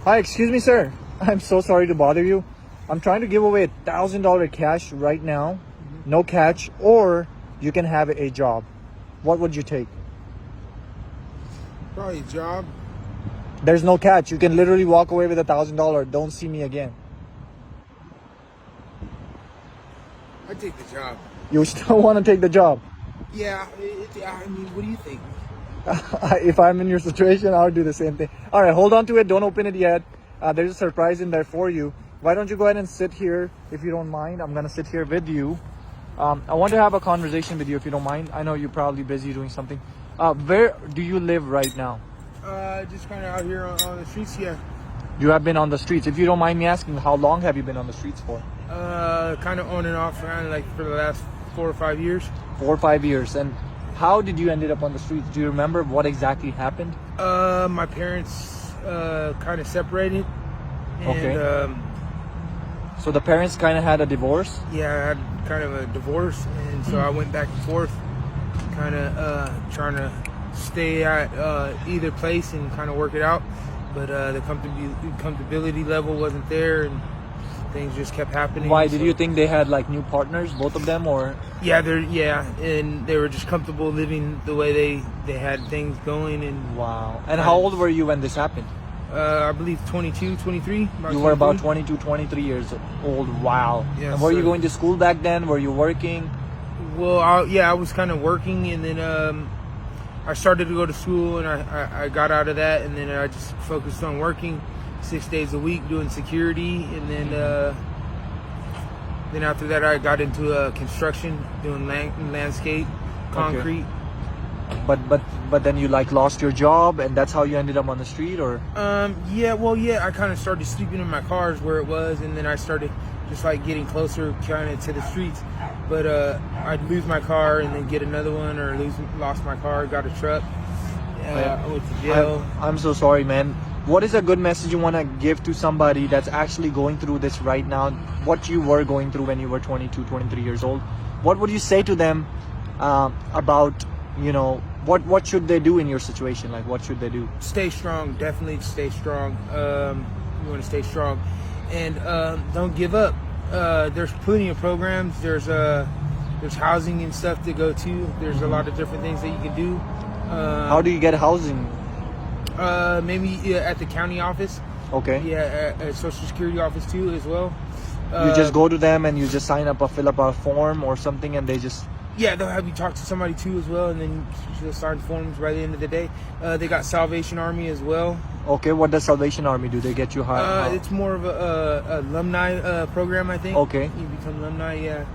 Hi, excuse me, sir. I'm so sorry to bother you. I'm trying to give away $1,000 cash right now. No catch, or you can have a job. What would you take? Probably a job. There's no catch. You can literally walk away with $1,000. Don't see me again. I take the job. You still want to take the job? Yeah, I mean, what do you think? If I'm in your situation, I would do the same thing. All right, hold on to it. Don't open it yet. There's a surprise in there for you. Why don't you go ahead and sit here if you don't mind? I'm going to sit here with you. I want to have a conversation with you if you don't mind. I know you're probably busy doing something. Where do you live right now? Just kind of out here on the streets, yeah. You have been on the streets. If you don't mind me asking, how long have you been on the streets for? Kind of on and off around like for the last 4 or 5 years. 4 or 5 years. And how did you ended up on the streets? Do you remember what exactly happened? My parents kind of separated. And, Okay. So the parents kind of had a divorce? Yeah, I had kind of a divorce, and so I went back and forth, kind of trying to stay at either place and kind of work it out. But the comfortability level wasn't there, and things just kept happening. Why? Did you think they had like new partners, both of them, or? Yeah, and they were just comfortable living the way they had things going. And Wow. And how old were you when this happened? I believe 22, 23. You were about 22, 23 years old. Wow. Yes, and were you sir. going to school back then? Were you working? Well, I was kind of working, and then I started to go to school, and I got out of that, and then I just focused on working 6 days a week doing security, and then after that I got into construction, doing landscape, concrete. But then you like lost your job, and that's how you ended up on the street, or? Yeah, I kind of started sleeping in my cars where it was, and then I started just like getting closer kind of to the streets. But I'd lose my car and then get another one, or lost my car, got a truck. I went to jail. I'm so sorry, man. What is a good message you want to give to somebody that's actually going through this right now? What you were going through when you were 22, 23 years old? What would you say to them about, what should they do in your situation? Like, what should they do? Stay strong. Definitely stay strong. You want to stay strong, and don't give up. There's plenty of programs. There's housing and stuff to go to. There's a lot of different things that you can do. How do you get housing? Maybe at the county office. Okay. Yeah, at Social Security office too as well. You just go to them and you just fill up a form or something, and they just... Yeah, they'll have you talk to somebody too as well, and then you'll sign forms by the end of the day. They got Salvation Army as well. Okay, what does Salvation Army do? They get you hired? It's more of a alumni program, I think. Okay. You become alumni, yeah.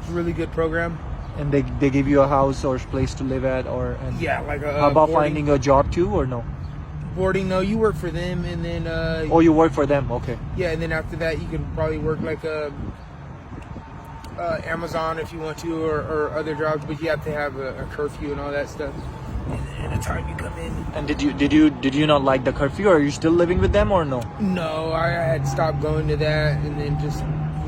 It's a really good program. And they give you a house or place to live at, or... Yeah, like a... How about boarding. finding a job too, or no? Boarding, no, you work for them, and then... Oh, you work for them, okay. Yeah, and then after that, you can probably work like Amazon if you want to, or other jobs, but you have to have a curfew and all that stuff. And the time you come in. And did you not like the curfew? Or are you still living with them, or no? No, I had stopped going to that, and then just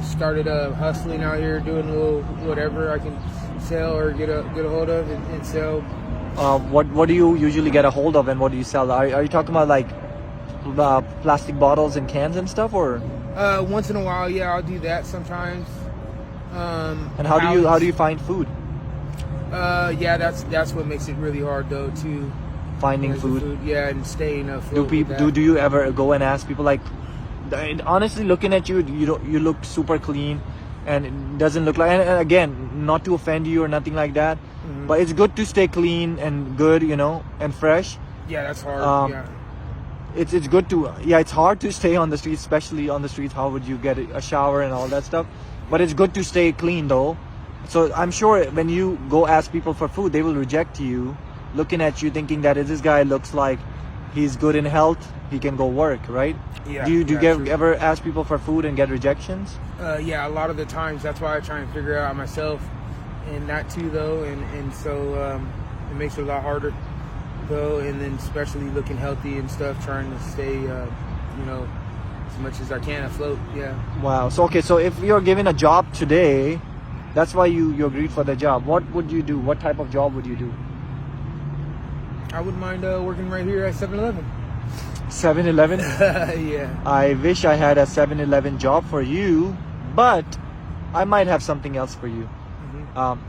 started hustling out here, doing a little whatever I can sell or get a hold of and sell. What do you usually get a hold of, and what do you sell? Are you talking about like plastic bottles and cans and stuff, or? Once in a while, yeah, I'll do that sometimes. And how do you find food? Yeah, that's what makes it really hard though, too. Finding food. Yeah, and staying afloat. Do you ever go and ask people, like, honestly, looking at you, you look super clean, and it doesn't look like, and again, not to offend you or nothing like that, but it's good to stay clean and good, and fresh. Yeah, that's hard. Yeah. It's good to, it's hard to stay on the streets, especially on the streets. How would you get a shower and all that stuff? But it's good to stay clean though. So I'm sure when you go ask people for food, they will reject you, looking at you thinking that this guy looks like he's good in health, he can go work, right? Yeah. Do you ever ask people for food and get rejections? Yeah, a lot of the times. That's why I try and figure it out myself, and that too though, and so it makes it a lot harder though, and then especially looking healthy and stuff, trying to stay as much as I can afloat. Yeah. Wow. So if you're given a job today, that's why you agreed for the job. What would you do? What type of job would you do? I wouldn't mind working right here at 7-Eleven. 7-Eleven? Yeah. I wish I had a 7-Eleven job for you, but I might have something else for you.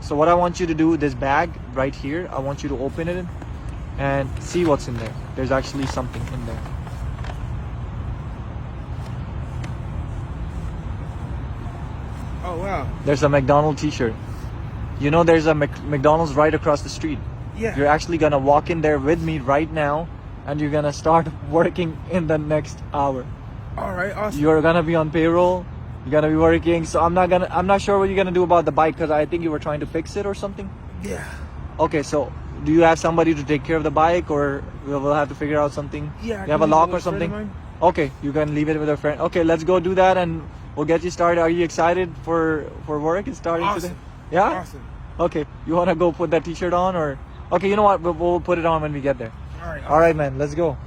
So what I want you to do, this bag right here, I want you to open it and see what's in there. There's actually something in there. Oh wow. There's a McDonald's t-shirt. You know there's a McDonald's right across the street. Yeah. You're actually gonna walk in there with me right now, and you're gonna start working in the next hour. All right. Awesome. You're gonna be on payroll. You're gonna be working. So I'm not sure what you're gonna do about the bike, because I think you were trying to fix it or something. Yeah. Okay, so do you have somebody to take care of the bike, or we'll have to figure out something? Yeah. You have a lock or something? Okay, you can leave it with a friend. Okay, let's go do that, and we'll get you started. Are you excited for work? It's starting Awesome. today. Yeah. Awesome. Okay, you wanna go put that t-shirt on, or okay? You know what? We'll put it on when we get there. All right. All right, man. Let's go.